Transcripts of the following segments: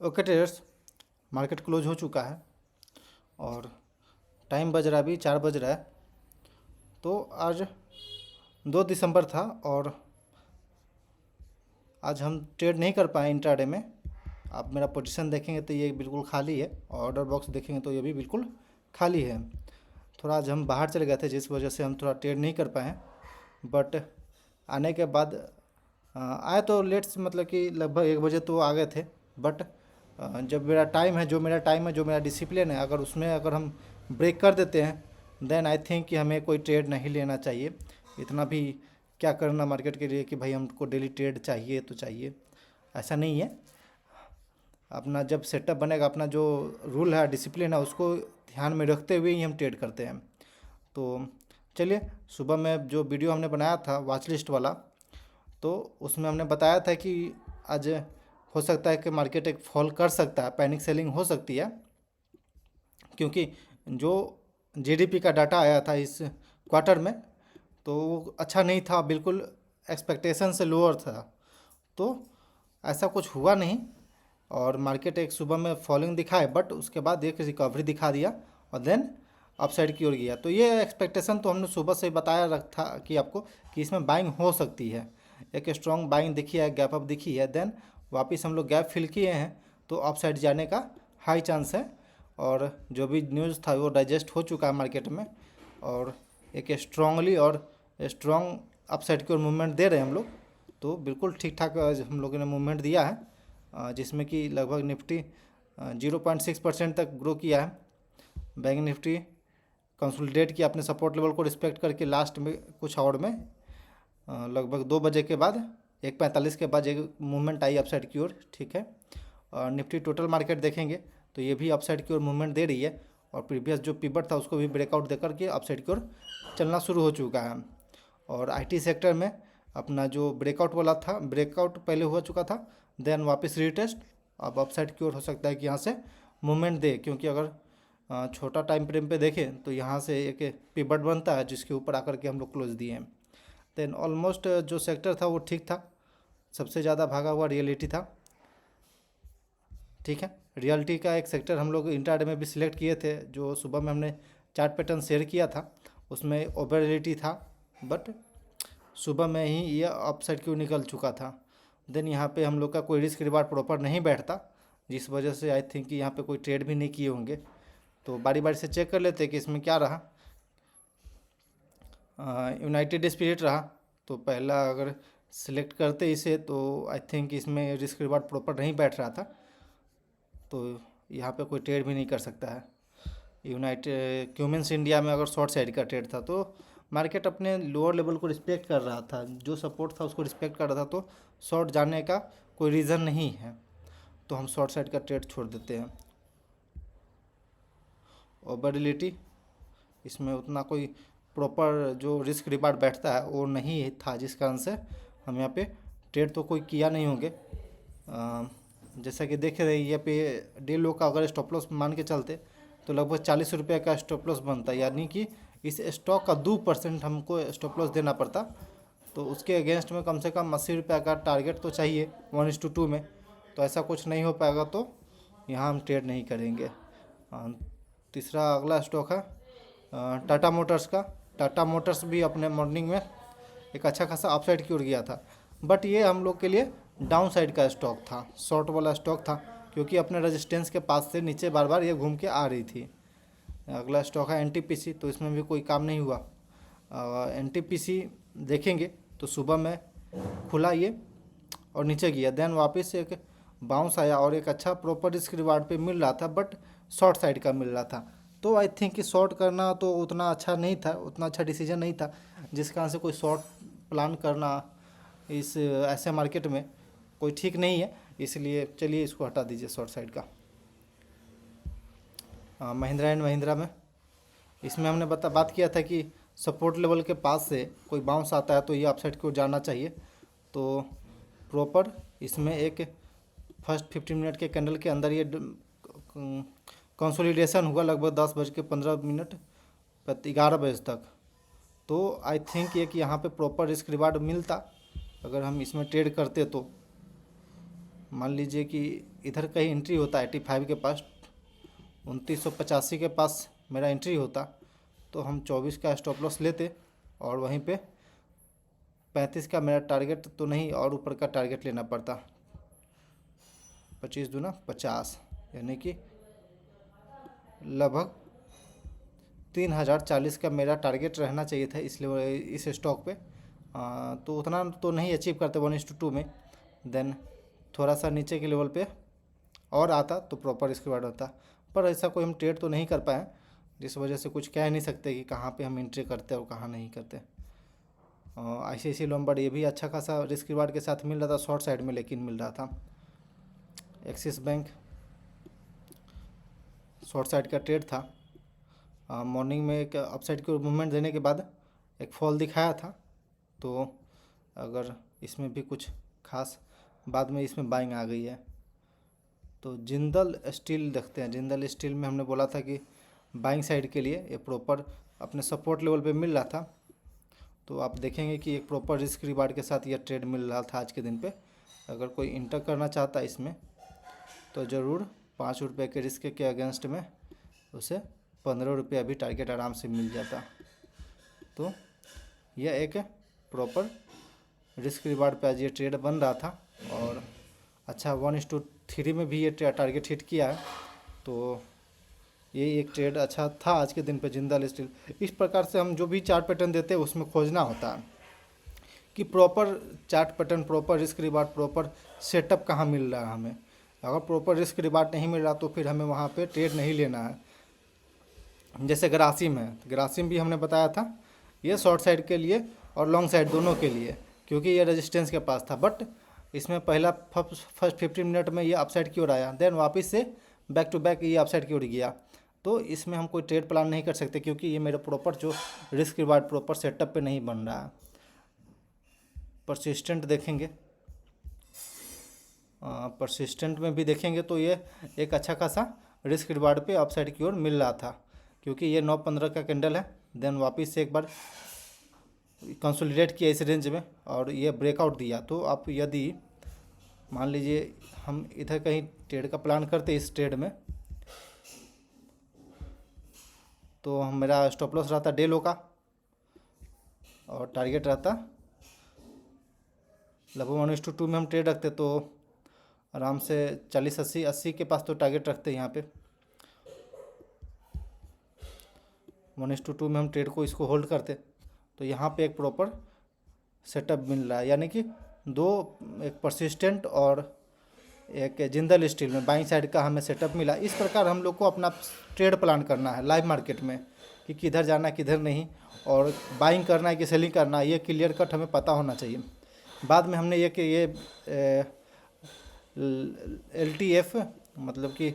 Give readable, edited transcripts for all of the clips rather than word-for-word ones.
Okay traders, market close हो चुका है और टाइम बज रहा है, अभी 4 बज रहा है। तो आज 2 दिसंबर था और आज हम ट्रेड नहीं कर पाए इंट्राडे में। आप मेरा पोजीशन देखेंगे तो ये बिल्कुल खाली है और ऑर्डर बॉक्स देखेंगे तो ये भी बिल्कुल खाली है। थोड़ा आज हम बाहर चले गए थे जिस वजह से हम थोड़ा ट्रेड नहीं कर पाए। बट आने के बाद आए तो लेट्स, मतलब कि लगभग 1 बजे तो आ गए थे। बट जब मेरा टाइम है, जो मेरा टाइम है, जो मेरा डिसिप्लिन है, अगर उसमें अगर हम ब्रेक कर देते हैं देन आई थिंक कि हमें कोई ट्रेड नहीं लेना चाहिए। इतना भी क्या करना मार्केट के लिए कि भाई हमको डेली ट्रेड चाहिए तो चाहिए, ऐसा नहीं है। अपना जब सेटअप बनेगा, अपना जो रूल है, डिसिप्लिन है, उसको ध्यान में रखते हुए ही हम ट्रेड करते हैं। तो चलिए, सुबह में जो वीडियो हमने बनाया था वॉच लिस्ट वाला, तो उसमें हमने बताया था कि आज हो सकता है कि मार्केट एक फॉल कर सकता है, पैनिक सेलिंग हो सकती है, क्योंकि जो जीडीपी का डाटा आया था इस क्वार्टर में तो वो अच्छा नहीं था, बिल्कुल एक्सपेक्टेशन से लोअर था। तो ऐसा कुछ हुआ नहीं और मार्केट एक सुबह में फॉलिंग दिखाए, बट उसके बाद एक रिकवरी दिखा दिया और देन अपसाइड की ओर गया। तो ये एक्सपेक्टेशन तो हमने सुबह से बताया रखा कि आपको कि इसमें बाइंग हो सकती है। एक स्ट्रॉन्ग बाइंग दिखी है, गैप अप दिखी है, देन वापस हम लोग गैप फिल किए हैं तो अपसाइड जाने का हाई चांस है। और जो भी न्यूज़ था वो डाइजेस्ट हो चुका है मार्केट में और एक स्ट्रांगली और स्ट्रॉन्ग अपसाइड की ओर मूवमेंट दे रहे हैं हम लोग। तो बिल्कुल ठीक ठाक हम लोगों ने मूवमेंट दिया है, जिसमें कि लगभग निफ्टी 0.6% तक ग्रो किया है। बैंक निफ्टी कंसोलिडेट किया अपने सपोर्ट लेवल को रिस्पेक्ट करके लास्ट में कुछ आवर में, लगभग 2 बजे के बाद 1:45 के बाद एक मूवमेंट आई अपसाइड की ओर। ठीक है, और निफ्टी टोटल मार्केट देखेंगे तो ये भी अपसाइड की ओर मूवमेंट दे रही है और प्रीवियस जो पिवट था उसको भी ब्रेकआउट देकर के अपसाइड की ओर चलना शुरू हो चुका है। और आईटी सेक्टर में अपना जो ब्रेकआउट वाला था, ब्रेकआउट पहले हो चुका था, देन वापस रीटेस्ट, अब अपसाइड की ओर हो सकता है कि यहाँ से मूवमेंट दे, क्योंकि अगर छोटा टाइम फ्रेम पे देखें तो यहाँ से एक पिवट बनता है जिसके ऊपर आकर के हम लोग क्लोज दिए हैं। देन ऑलमोस्ट जो सेक्टर था वो ठीक था, सबसे ज़्यादा भागा हुआ रियलिटी था। ठीक है, रियलिटी का एक सेक्टर हम लोग इंट्राडे में भी सिलेक्ट किए थे, जो सुबह में हमने चार्ट पैटर्न शेयर किया था, उसमें ओवर रियलिटी था, बट सुबह में ही ये अपसाइड क्यों निकल चुका था। देन यहाँ पे हम लोग का कोई रिस्क रिवार्ड प्रॉपर नहीं बैठता, जिस वजह से आई थिंक कि यहाँ पे कोई ट्रेड भी नहीं किए होंगे। तो बारी बारी से चेक कर लेते हैं कि इसमें क्या रहा। यूनाइटेड स्पिरिट रहा, तो पहला अगर सिलेक्ट करते इसे तो आई थिंक इसमें रिस्क रिवार्ड प्रॉपर नहीं बैठ रहा था, तो यहाँ पे कोई ट्रेड भी नहीं कर सकता है। यूनाइटेड क्यूमेंस इंडिया में अगर शॉर्ट साइड का ट्रेड था तो मार्केट अपने लोअर लेवल को रिस्पेक्ट कर रहा था, जो सपोर्ट था उसको रिस्पेक्ट कर रहा था, तो शॉर्ट जाने का कोई रीज़न नहीं है, तो हम शॉर्ट साइड का ट्रेड छोड़ देते हैं। ओबेबिलिटी, इसमें उतना कोई प्रॉपर जो रिस्क रिवार्ड बैठता है वो नहीं था, जिस कारण से हम यहाँ पे ट्रेड तो कोई किया नहीं होंगे। जैसा कि देख रहे हैं ये पे डे लो का अगर स्टॉप लॉस मान के चलते तो लगभग 40 रुपये का स्टॉप लॉस बनता है, यानी कि इस स्टॉक का 2% हमको स्टॉप लॉस देना पड़ता। तो उसके अगेंस्ट में कम से कम 80 रुपये का टारगेट तो चाहिए 1:2 में, तो ऐसा कुछ नहीं हो पाएगा, तो यहाँ हम ट्रेड नहीं करेंगे। तीसरा अगला स्टॉक है टाटा मोटर्स का। टाटा मोटर्स भी अपने मॉर्निंग में एक अच्छा खासा अपसाइड की ओर गया था, बट ये हम लोग के लिए डाउन साइड का स्टॉक था, शॉर्ट वाला स्टॉक था, क्योंकि अपने रेजिस्टेंस के पास से नीचे बार बार ये घूम के आ रही थी। अगला स्टॉक है एनटीपीसी, तो इसमें भी कोई काम नहीं हुआ। एनटीपीसी देखेंगे तो सुबह में खुला ये और नीचे गया, देन वापस एक बाउंस आया और एक अच्छा प्रॉपर रिस्क रिवार्ड पे मिल रहा था, बट शॉर्ट साइड का मिल रहा था। तो आई थिंक कि शॉर्ट करना तो उतना अच्छा नहीं था, उतना अच्छा डिसीजन नहीं था, जिस कारण से कोई शॉर्ट प्लान करना इस ऐसे मार्केट में कोई ठीक नहीं है। इसलिए चलिए इसको हटा दीजिए शॉर्ट साइड का। महिंद्रा एंड महिंद्रा में, इसमें हमने बात किया था कि सपोर्ट लेवल के पास से कोई बाउंस आता है तो ये अपसाइड की ओर जाना चाहिए। तो प्रॉपर इसमें एक फर्स्ट 15 मिनट के कैंडल के अंदर ये कंसोलिडेशन हुआ लगभग 10:15 11 बजे तक। तो आई थिंक ये कि यहाँ पे प्रॉपर रिस्क रिवार्ड मिलता अगर हम इसमें ट्रेड करते तो। मान लीजिए कि इधर कहीं एंट्री होता 85 के पास, 2985 के पास मेरा एंट्री होता, तो हम 24 का स्टॉप लॉस लेते और वहीं पे 35 का मेरा टारगेट तो नहीं और ऊपर का टारगेट लेना पड़ता। 25 दूना 50, यानी कि लगभग 3040 का मेरा टारगेट रहना चाहिए था इसलिए इस स्टॉक पे। तो उतना तो नहीं अचीव करते 1:2 में। देन थोड़ा सा नीचे के लेवल पे और आता तो प्रॉपर इसके बाद होता, पर ऐसा कोई हम ट्रेड तो नहीं कर पाए, जिस वजह से कुछ कह नहीं सकते कि कहाँ पे हम एंट्री करते और कहाँ नहीं करते। ICICI लोम्बार्ड ये भी अच्छा खासा रिस्क रिवार्ड के साथ मिल रहा था शॉर्ट साइड में, लेकिन मिल रहा था। एक्सिस बैंक शॉर्ट साइड का ट्रेड था, मॉर्निंग में एक अपसाइड की मूवमेंट देने के बाद एक फॉल दिखाया था, तो अगर इसमें भी कुछ खास बाद में इसमें बाइंग आ गई है। तो जिंदल स्टील देखते हैं। जिंदल स्टील में हमने बोला था कि बाइंग साइड के लिए ये प्रॉपर अपने सपोर्ट लेवल पे मिल रहा था, तो आप देखेंगे कि एक प्रॉपर रिस्क रिवार्ड के साथ यह ट्रेड मिल रहा था आज के दिन पे। अगर कोई इंटर करना चाहता है इसमें तो ज़रूर 5 रुपये के रिस्क के अगेंस्ट में उसे 15 रुपये भी टारगेट आराम से मिल जाता। तो यह एक प्रॉपर रिस्क रिवार्ड पे आज ये ट्रेड बन रहा था और अच्छा 1:3 में भी ये टारगेट हिट किया है, तो ये एक ट्रेड अच्छा था आज के दिन पे जिंदल स्टील। इस प्रकार से हम जो भी चार्ट पैटर्न देते हैं उसमें खोजना होता है कि proper chart pattern, proper risk reward, proper setup कहाँ मिल रहा है हमें। अगर प्रॉपर रिस्क रिवार्ड नहीं मिल रहा तो फिर हमें वहाँ पे ट्रेड नहीं लेना है। जैसे ग्रासिम है, ग्रासिम भी हमने बताया था ये शॉर्ट साइड के लिए और लॉन्ग साइड दोनों के लिए, क्योंकि ये रेजिस्टेंस के पास था, बट इसमें पहला फर्स्ट 15 मिनट में ये अपसाइड की ओर आया, देन वापस से बैक टू बैक ये अपसाइड की ओर गया। तो इसमें हम कोई ट्रेड प्लान नहीं कर सकते क्योंकि ये मेरा प्रॉपर जो रिस्क रिवार्ड प्रॉपर सेटअप पे नहीं बन रहा है। परसिस्टेंट देखेंगे, परसिस्टेंट में भी देखेंगे तो ये एक अच्छा खासा रिस्क रिवार्ड पे अपसाइड की ओर मिल रहा था, क्योंकि ये 9:15 का कैंडल है, देन वापस से एक बार कंसोलिडेट किया इस रेंज में और ये ब्रेकआउट दिया। तो आप यदि मान लीजिए हम इधर कहीं ट्रेड का प्लान करते इस ट्रेड में, तो मेरा स्टॉप लॉस रहता डे लो का और टारगेट रहता लगभग 1:2 में हम ट्रेड रखते तो आराम से 40-80 के पास तो टारगेट रखते हैं यहाँ पे। 1:2 में हम ट्रेड को इसको होल्ड करते तो यहाँ पे एक प्रॉपर सेटअप मिल रहा है, यानी कि दो, एक परसिस्टेंट और एक जिंदल स्टील में बाइंग साइड का हमें सेटअप मिला। इस प्रकार हम लोग को अपना ट्रेड प्लान करना है लाइव मार्केट में कि किधर जाना है किधर नहीं, और बाइंग करना है कि सेलिंग करना है, ये क्लियर कट हमें पता होना चाहिए। बाद में हमने ये कि ये LTF मतलब कि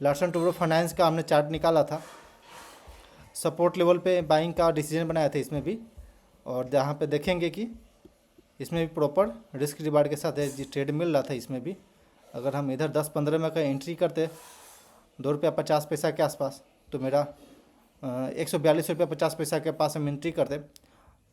लार्सन टुब्रो फाइनेंस का हमने चार्ट निकाला था, सपोर्ट लेवल पे बाइंग का डिसीजन बनाया था इसमें भी, और जहाँ पे देखेंगे कि इसमें भी प्रॉपर रिस्क रिवार्ड के साथ ट्रेड मिल रहा था। इसमें भी अगर हम इधर 10-15 में का एंट्री करते ₹2.50 के आसपास, तो मेरा 142 रुपये 50 पैसा के पास हम एंट्री करते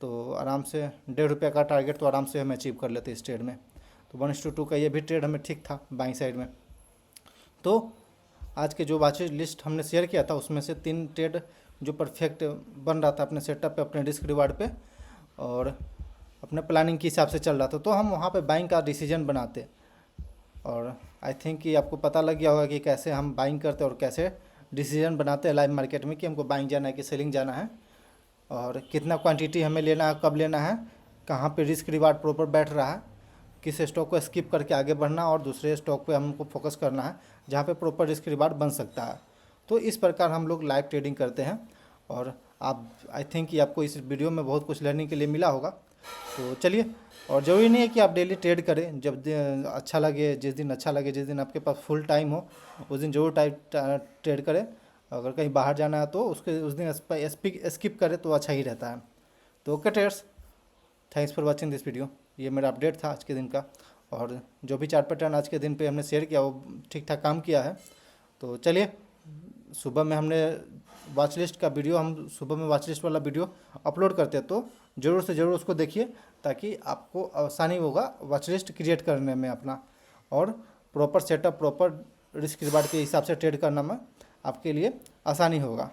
तो आराम से ₹1.5 का टारगेट तो आराम से हम अचीव कर लेते इस ट्रेड में। तो 1:2 का ये भी ट्रेड हमें ठीक था बाइंग साइड में। तो आज के जो वाच लिस्ट हमने शेयर किया था उसमें से 3 ट्रेड जो परफेक्ट बन रहा था अपने सेटअप पे, अपने रिस्क रिवार्ड पे और अपने प्लानिंग के हिसाब से चल रहा था, तो हम वहाँ पे बाइंग का डिसीजन बनाते। और आई थिंक कि आपको पता लग गया होगा कि कैसे हम बाइंग करते और कैसे डिसीजन बनाते हैं लाइव मार्केट में कि हमको बाइंग जाना है कि सेलिंग जाना है, और कितना क्वांटिटी हमें लेना है, कब लेना है, कहाँ पे रिस्क रिवार्ड प्रॉपर बैठ रहा है, किस स्टॉक को स्किप करके आगे बढ़ना और दूसरे स्टॉक पे हमको फोकस करना है जहाँ पे प्रॉपर रिस्क रिवार्ड बन सकता है। तो इस प्रकार हम लोग लाइव ट्रेडिंग करते हैं और आप आई थिंक कि आपको इस वीडियो में बहुत कुछ लर्निंग के लिए मिला होगा। तो चलिए, और ज़रूरी नहीं है कि आप डेली ट्रेड करें, जब अच्छा लगे, जिस दिन अच्छा लगे, जिस दिन आपके पास फुल टाइम हो उस दिन जरूर ट्रेड करें। अगर कहीं बाहर जाना है तो उस दिन स्किप करें तो अच्छा ही रहता है। तो okay traders, thanks for watching this video. ये मेरा अपडेट था आज के दिन का, और जो भी चार्ट पैटर्न आज के दिन पे हमने शेयर किया वो ठीक ठाक काम किया है। तो चलिए, सुबह में हमने वॉच लिस्ट का वीडियो, हम सुबह में वॉच लिस्ट वाला वीडियो अपलोड करते हैं, तो ज़रूर से ज़रूर उसको देखिए ताकि आपको आसानी होगा वॉच लिस्ट क्रिएट करने में अपना। और proper setup, proper risk reward के हिसाब से ट्रेड करना में आपके लिए आसानी होगा।